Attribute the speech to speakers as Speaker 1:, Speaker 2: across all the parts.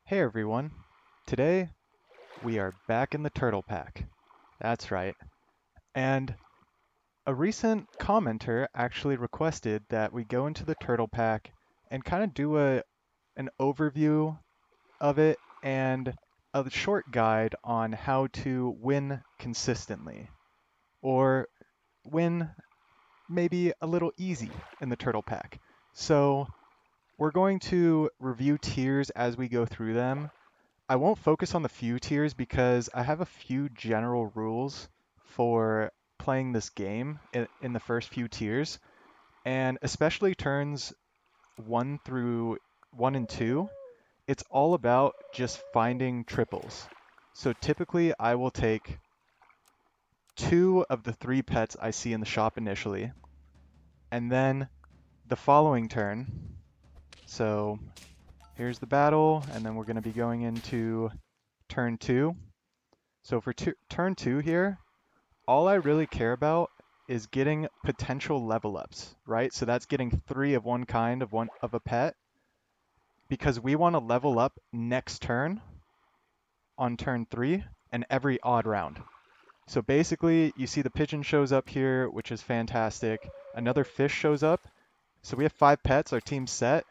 Speaker 1: Hey everyone, today we are back in the Turtle Pack. That's right. And a recent commenter actually requested that we go into the Turtle Pack and kind of do an overview of it and a short guide on how to win consistently or win maybe a little easy in the Turtle Pack. So we're going to review tiers as we go through them. I won't focus on the few tiers because I have a few general rules for playing this game in the first few tiers, and especially turns 1 through 1 and 2, it's all about just finding triples. So typically I will take 2 of the 3 pets I see in the shop initially, and then the following turn. So here's the battle, and then we're going to be going into turn 2. So for turn 2 here, all I really care about is getting potential level ups, right? So that's getting 3 of one kind of one of a pet because we want to level up next turn on turn 3 and every odd round. So basically, you see the pigeon shows up here, which is fantastic. Another fish shows up. So we have 5 pets, our team's set.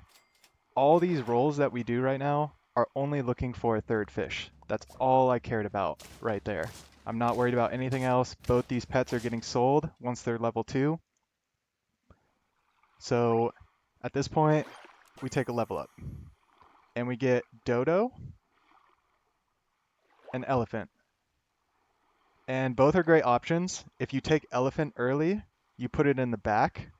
Speaker 1: All these rolls that we do right now are only looking for a third fish. That's all I cared about right there. I'm not worried about anything else. Both these pets are getting sold once they're level 2. So at this point, we take a level up. And we get Dodo and Elephant. And both are great options. If you take Elephant early, you put it in the back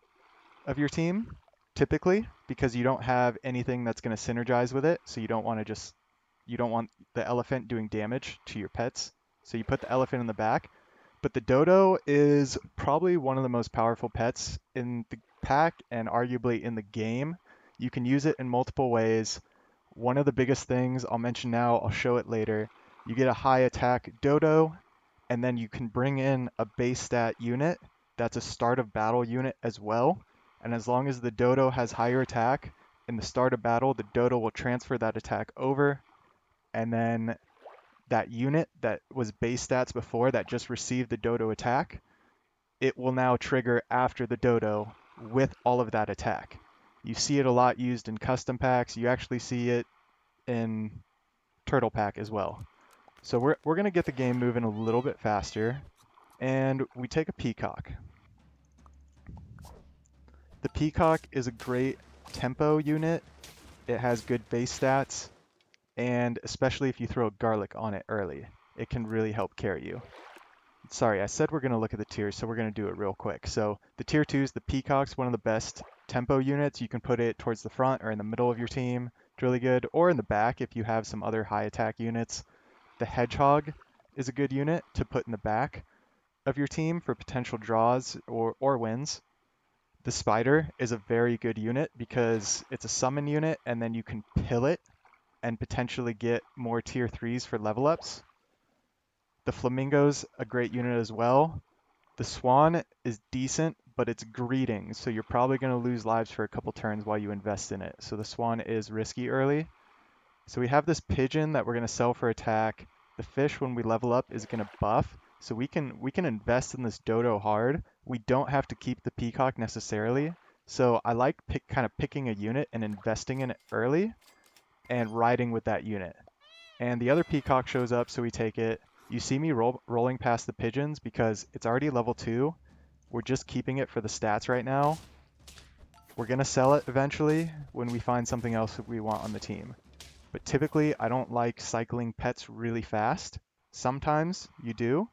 Speaker 1: of your team, typically, because you don't have anything that's going to synergize with it. So you don't want the elephant doing damage to your pets. So you put the elephant in the back. But the dodo is probably one of the most powerful pets in the pack and arguably in the game. You can use it in multiple ways. One of the biggest things I'll mention now, I'll show it later. You get a high attack dodo, and then you can bring in a base stat unit that's a start of battle unit as well. And as long as the dodo has higher attack in the start of battle, the dodo will transfer that attack over, and then that unit that was base stats before that just received the dodo attack, it will now trigger after the dodo with all of that attack. You see it a lot used in custom packs. You actually see it in Turtle Pack as well. So we're going to get the game moving a little bit faster, and we take a Peacock. The Peacock is a great tempo unit. It has good base stats, and especially if you throw garlic on it early, it can really help carry you. Sorry, I said we're going to look at the tiers, so we're going to do it real quick. So the tier 2 is the Peacock's one of the best tempo units. You can put it towards the front or in the middle of your team. It's really good. Or in the back if you have some other high attack units. The Hedgehog is a good unit to put in the back of your team for potential draws or wins. The Spider is a very good unit because it's a summon unit and then you can pill it and potentially get more tier 3s for level ups. The Flamingo's a great unit as well. The Swan is decent, but it's greeting, so you're probably going to lose lives for a couple turns while you invest in it. So the Swan is risky early. So we have this Pigeon that we're going to sell for attack. The Fish, when we level up, is going to buff. So we can invest in this Dodo hard. We don't have to keep the Peacock necessarily. So I like kind of picking a unit and investing in it early and riding with that unit. And the other Peacock shows up, so we take it. You see me rolling past the Pigeons because it's already level 2. We're just keeping it for the stats right now. We're going to sell it eventually when we find something else that we want on the team. But typically, I don't like cycling pets really fast. Sometimes you do,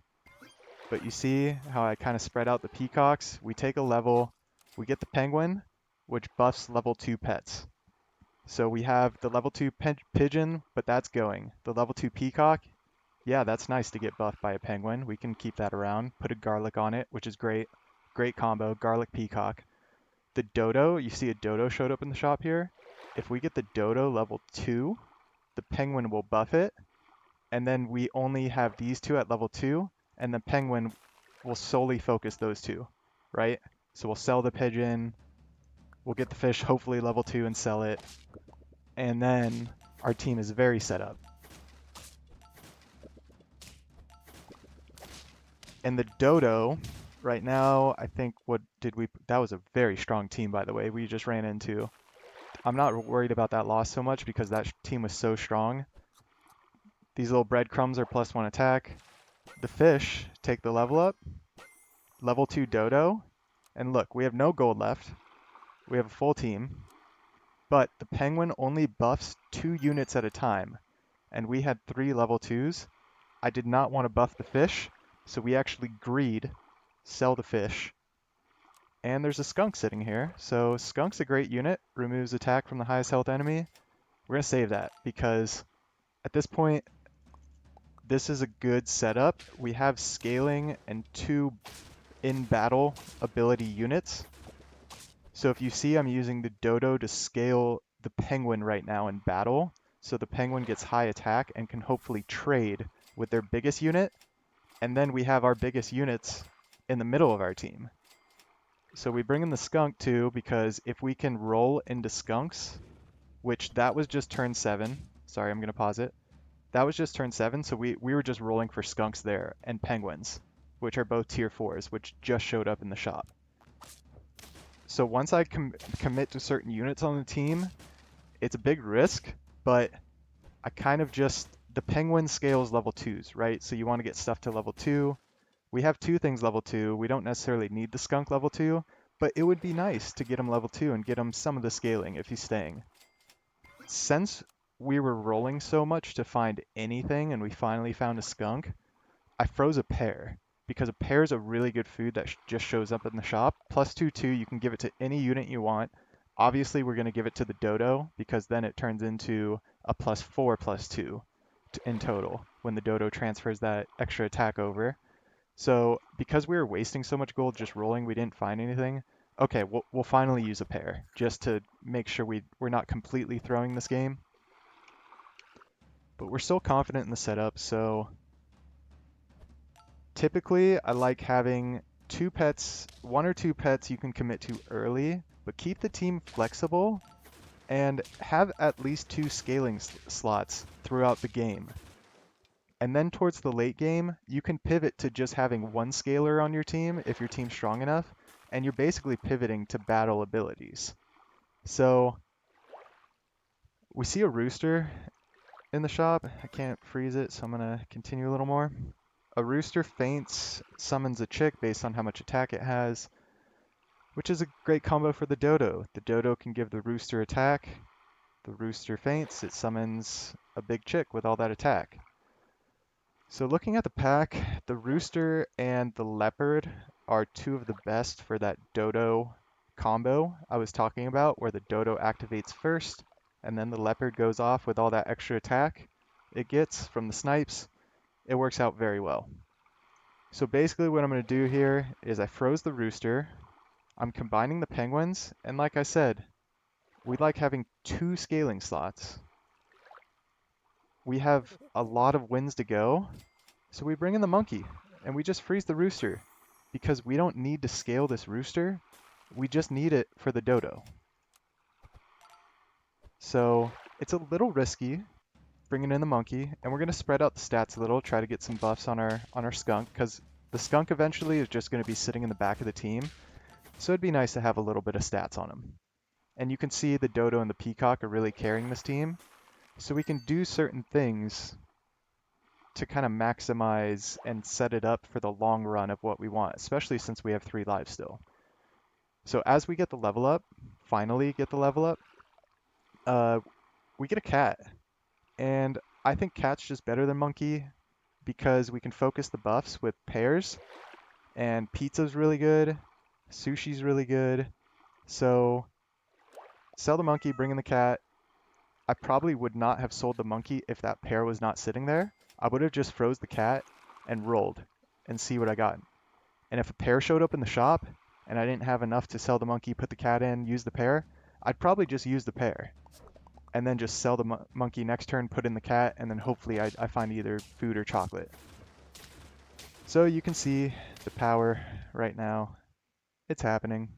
Speaker 1: but you see how I kind of spread out the peacocks. We take a level, we get the penguin, which buffs level 2 pets. So we have the level 2 pigeon, but that's going. The level 2 peacock, yeah, that's nice to get buffed by a penguin. We can keep that around. Put a garlic on it, which is great. Great combo, garlic peacock. The dodo, you see a dodo showed up in the shop here. If we get the dodo level 2, the penguin will buff it, and then we only have these two at level 2, and the penguin will solely focus those two, right? So we'll sell the pigeon, we'll get the fish hopefully level 2 and sell it, and then Our team is very set up. And the Dodo, right now, I think that was a very strong team, by the way, we just ran into. I'm not worried about that loss so much because that team was so strong. These little breadcrumbs are +1 attack. The fish take the level up. Level 2 Dodo. And look, we have no gold left. We have a full team. But the penguin only buffs 2 units at a time. And we had 3 level 2s. I did not want to buff the fish, so we actually greed, sell the fish. And there's a skunk sitting here. So skunk's a great unit, removes attack from the highest health enemy. We're going to save that because at this point, this is a good setup. We have scaling and 2 in-battle ability units. So if you see, I'm using the Dodo to scale the penguin right now in battle. So the penguin gets high attack and can hopefully trade with their biggest unit. And then we have our biggest units in the middle of our team. So we bring in the skunk too, because if we can roll into skunks, which that was just turn 7. Sorry, I'm going to pause it. That was just turn 7, so we were just rolling for skunks there and penguins, which are both tier 4s, which just showed up in the shop. So once I commit to certain units on the team, it's a big risk, but I kind of just, the penguin scales level 2s, right? So you want to get stuff to level 2. We have 2 things level 2. We don't necessarily need the skunk level 2, but it would be nice to get him level 2 and get him some of the scaling if he's staying. Since we were rolling so much to find anything and we finally found a skunk, I froze a pear because a pear is a really good food that just shows up in the shop. +2/2, you can give it to any unit you want. Obviously, we're going to give it to the Dodo because then it turns into a +4/+2 in total when the Dodo transfers that extra attack over. So because we were wasting so much gold just rolling, we didn't find anything. Okay, we'll finally use a pear just to make sure we're not completely throwing this game. But we're still confident in the setup, so typically I like having 2 pets, 1 or 2 pets you can commit to early, but keep the team flexible and have at least 2 scaling slots throughout the game. And then towards the late game, you can pivot to just having 1 scaler on your team if your team's strong enough, and you're basically pivoting to battle abilities. So we see a rooster in the shop. I can't freeze it, so I'm going to continue a little more. A rooster faints, summons a chick based on how much attack it has, which is a great combo for the Dodo. The Dodo can give the rooster attack. The rooster faints, it summons a big chick with all that attack. So looking at the pack, the rooster and the leopard are 2 of the best for that Dodo combo I was talking about, where the Dodo activates first, and then the leopard goes off with all that extra attack it gets from the snipes. It works out very well. So basically what I'm going to do here is I froze the rooster, I'm combining the penguins, and like I said, we like having 2 scaling slots. We have a lot of wins to go, so we bring in the monkey, and we just freeze the rooster, because we don't need to scale this rooster, we just need it for the Dodo. So it's a little risky bringing in the monkey, and we're going to spread out the stats a little, try to get some buffs on our skunk, because the skunk eventually is just going to be sitting in the back of the team, so it'd be nice to have a little bit of stats on him. And you can see the Dodo and the peacock are really carrying this team, so we can do certain things to kind of maximize and set it up for the long run of what we want, especially since we have 3 lives still. So as we get the level up, finally get the level up, we get a cat. And I think cat's just better than monkey because we can focus the buffs with pairs, and pizza's really good, sushi's really good. So sell the monkey, bring in the cat. I probably would not have sold the monkey if that pair was not sitting there. I would have just froze the cat and rolled and see what I got. And if a pair showed up in the shop and I didn't have enough to sell the monkey, put the cat in, use the pair, I'd probably just use the pair and then just sell the monkey next turn, put in the cat, and then hopefully I find either food or chocolate. So you can see the power right now. It's happening.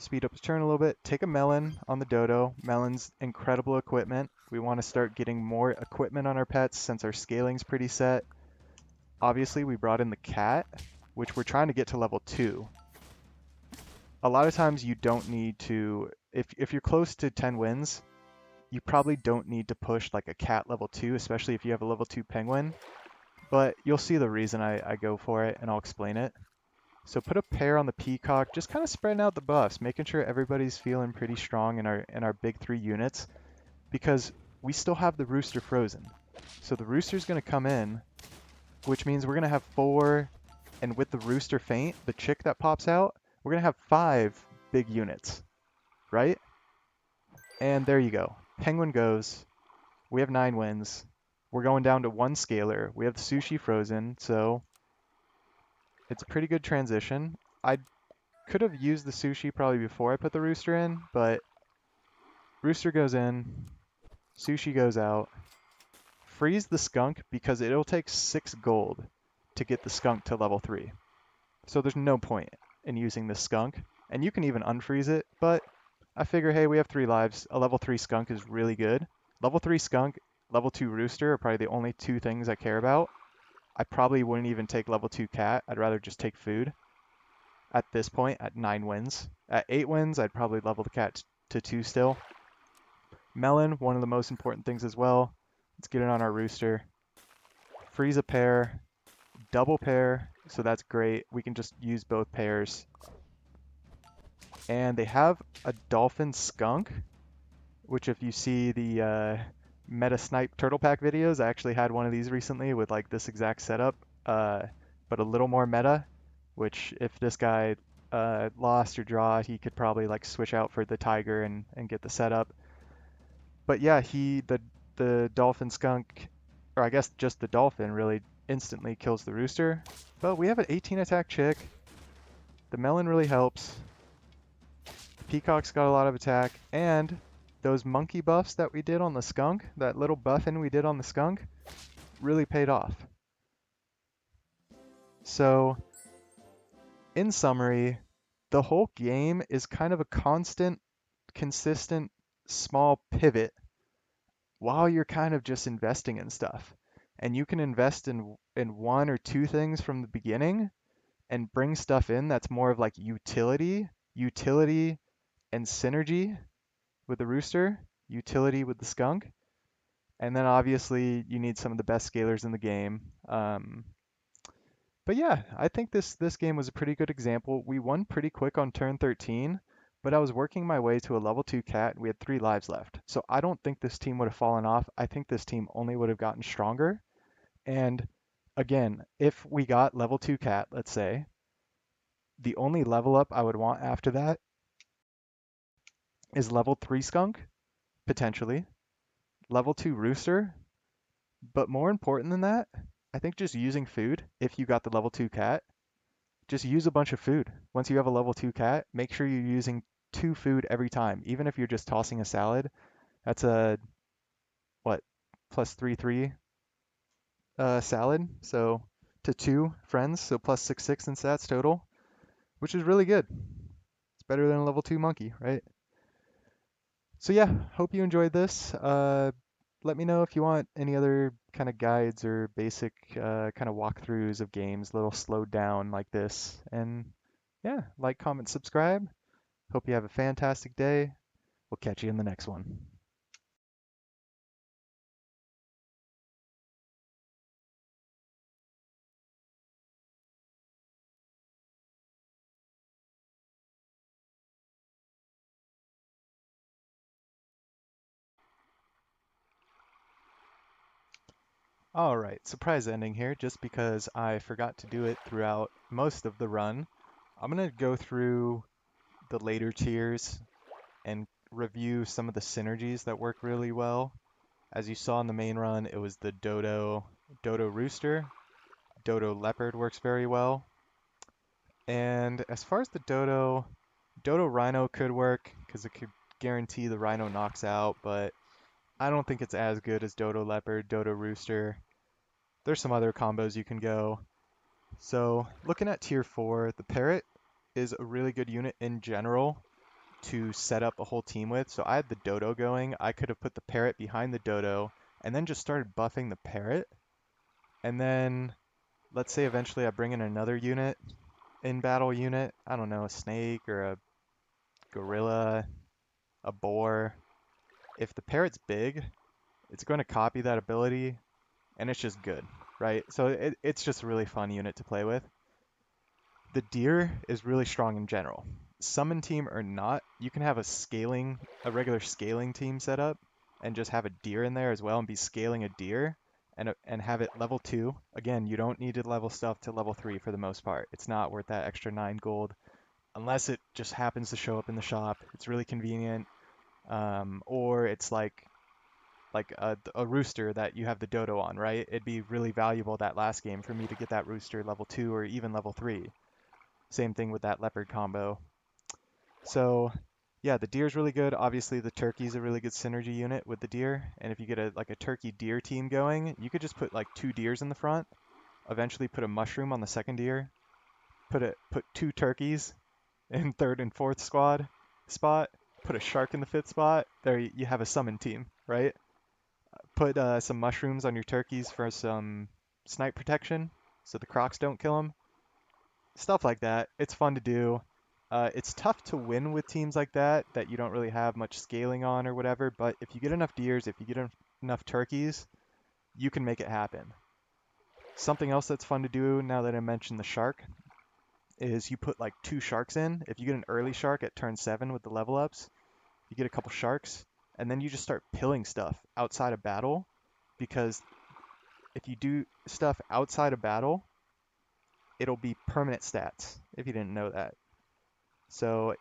Speaker 1: speed up his turn a little bit. Take a melon on the dodo. Melon's incredible equipment. We want to start getting more equipment on our pets since our scaling's pretty set. Obviously, we brought in the cat, which we're trying to get to level 2. A lot of times you don't need to, if you're close to 10 wins, you probably don't need to push like a cat level 2, especially if you have a level 2 penguin. But you'll see the reason I go for it, and I'll explain it. So put a pair on the peacock, just kind of spreading out the buffs, making sure everybody's feeling pretty strong in our big 3 units, because we still have the rooster frozen. So the rooster's going to come in, which means we're going to have 4, and with the rooster faint, the chick that pops out, we're going to have 5 big units, right? And there you go. Penguin goes. We have 9 wins. We're going down to 1 scaler. We have the sushi frozen, so it's a pretty good transition. I could have used the sushi probably before I put the rooster in, but rooster goes in, sushi goes out. Freeze the skunk because it'll take 6 gold to get the skunk to level 3. So there's no point in using the skunk. And you can even unfreeze it, but I figure, hey, we have 3 lives. A level 3 skunk is really good. Level 3 skunk, level 2 rooster are probably the only 2 things I care about. I probably wouldn't even take level 2 cat. I'd rather just take food at this point at 9 wins. At 8 wins, I'd probably level the cat to 2 still. Melon, one of the most important things as well. Let's get it on our rooster. Freeze a pair, double pair, so that's great. We can just use both pairs. And they have a dolphin skunk, which if you see the Meta Snipe Turtle Pack videos, I actually had one of these recently with like this exact setup, but a little more meta, which if this guy lost or draw, he could probably like switch out for the tiger and get the setup. But yeah, the dolphin skunk, or I guess just the dolphin really instantly kills the rooster. But we have an 18 attack chick. The melon really helps. The peacock's got a lot of attack, and those monkey buffs that we did on the skunk, that little buffing we did on the skunk, really paid off. So, in summary, the whole game is kind of a constant, consistent, small pivot while you're kind of just investing in stuff. And you can invest in 1 or 2 things from the beginning and bring stuff in that's more of like utility and synergy with the rooster, utility with the skunk. And then obviously you need some of the best scalers in the game. But yeah, I think this game was a pretty good example. We won pretty quick on turn 13, but I was working my way to a level 2 cat and we had 3 lives left. So I don't think this team would have fallen off. I think this team only would have gotten stronger. And again, if we got level 2 cat, let's say, the only level up I would want after that is level 3 skunk, potentially, level 2 rooster, but more important than that, I think just using food if you got the level 2 cat. Just use a bunch of food. Once you have a level 2 cat, make sure you're using 2 food every time. Even if you're just tossing a salad, that's a, what, plus 3/3 salad. So to 2 friends, so plus 6/6 in stats total, which is really good. It's better than a level 2 monkey, right? So yeah, hope you enjoyed this. Let me know if you want any other kind of guides or basic kind of walkthroughs of games, a little slowed down like this. And yeah, like, comment, subscribe. Hope you have a fantastic day. We'll catch you in the next one. All right, surprise ending here just because I forgot to do it throughout most of the run. I'm going to go through the later tiers and review some of the synergies that work really well. As you saw in the main run, it was the Dodo Rooster. Dodo Leopard works very well. And as far as the Dodo Rhino could work because it could guarantee the Rhino knocks out, but I don't think it's as good as Dodo Leopard, Dodo Rooster. There's some other combos you can go. So looking at tier 4, the Parrot is a really good unit in general. to set up a whole team with. So I had the dodo going. I could have put the parrot behind the dodo and then just started buffing the parrot. And then let's say eventually I bring in another unit, in battle unit. I don't know, a snake or a gorilla, a boar. If the parrot's big, it's going to copy that ability and it's just good, right? So it's just a really fun unit to play with. The deer is really strong in general. Summon team or not, you can have a regular scaling team set up and just have a deer in there as well and be scaling a deer and have it level 2. Again, you don't need to level stuff to level 3 for the most part. It's not worth that extra 9 gold unless it just happens to show up in the shop. It's really convenient. Or it's like a rooster that you have the dodo on, right? It'd be really valuable that last game for me to get that rooster level 2 or even level 3. Same thing with that leopard combo. So yeah, the deer's really good. Obviously, the turkey's a really good synergy unit with the deer. And if you get a turkey deer team going, you could just put like 2 deers in the front, eventually put a mushroom on the second deer, put 2 turkeys in third and fourth squad spot, put a shark in the fifth spot. There you have a summon team, right? Put some mushrooms on your turkeys for some snipe protection so the crocs don't kill them. Stuff like that. It's fun to do. It's tough to win with teams like that you don't really have much scaling on or whatever, but if you get enough deers, if you get enough turkeys, you can make it happen. Something else that's fun to do now that I mentioned the shark is you put like 2 sharks in. If you get an early shark at turn 7 with the level ups, you get a couple sharks, and then you just start pilling stuff outside of battle because if you do stuff outside of battle, it'll be permanent stats if you didn't know that. So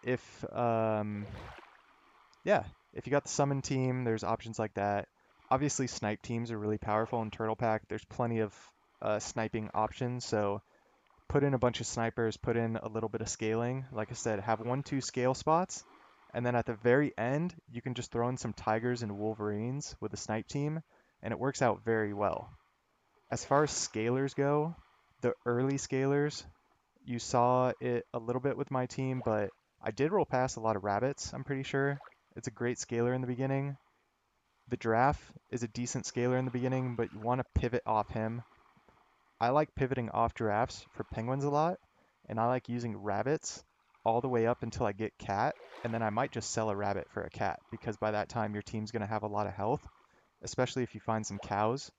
Speaker 1: yeah, if you got the summon team, there's options like that. Obviously, snipe teams are really powerful in Turtle Pack. There's plenty of sniping options. So put in a bunch of snipers, put in a little bit of scaling. Like I said, have 1-2 scale spots. And then at the very end, you can just throw in some tigers and wolverines with a snipe team, and it works out very well. As far as scalers go, the early scalers, you saw it a little bit with my team, but I did roll past a lot of rabbits, I'm pretty sure. It's a great scaler in the beginning. The giraffe is a decent scaler in the beginning, but you want to pivot off him. I like pivoting off giraffes for penguins a lot, and I like using rabbits all the way up until I get cat, and then I might just sell a rabbit for a cat, because by that time your team's going to have a lot of health, especially if you find some cows.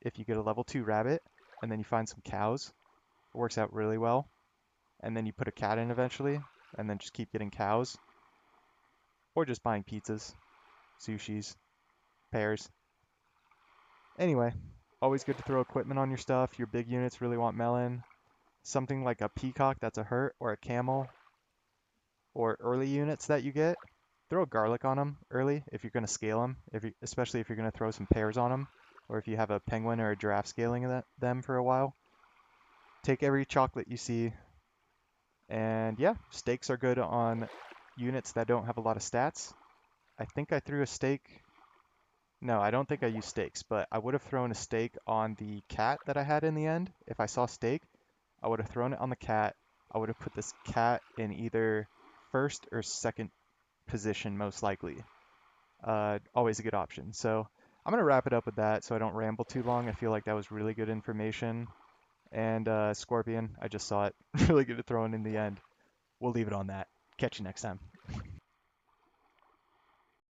Speaker 1: If you get a level 2 rabbit, and then you find some cows, it works out really well. And then you put a cat in eventually, and then just keep getting cows, or just buying pizzas, sushis, pears. Anyway, always good to throw equipment on your stuff. Your big units really want melon. Something like a peacock that's a hurt, or a camel, or early units that you get, throw garlic on them early if you're going to scale them, especially if you're going to throw some pears on them, or if you have a penguin or a giraffe scaling them for a while. Take every chocolate you see, and yeah, steaks are good on units that don't have a lot of stats. I think I threw a stake. No, I don't think I used stakes, but I would have thrown a stake on the cat that I had in the end. If I saw stake, I would have thrown it on the cat. I would have put this cat in either first or second position, most likely. Always a good option. So I'm going to wrap it up with that so I don't ramble too long. I feel like that was really good information. And Scorpion, I just saw it. Really good to throw in the end. We'll leave it on that. Catch you next time.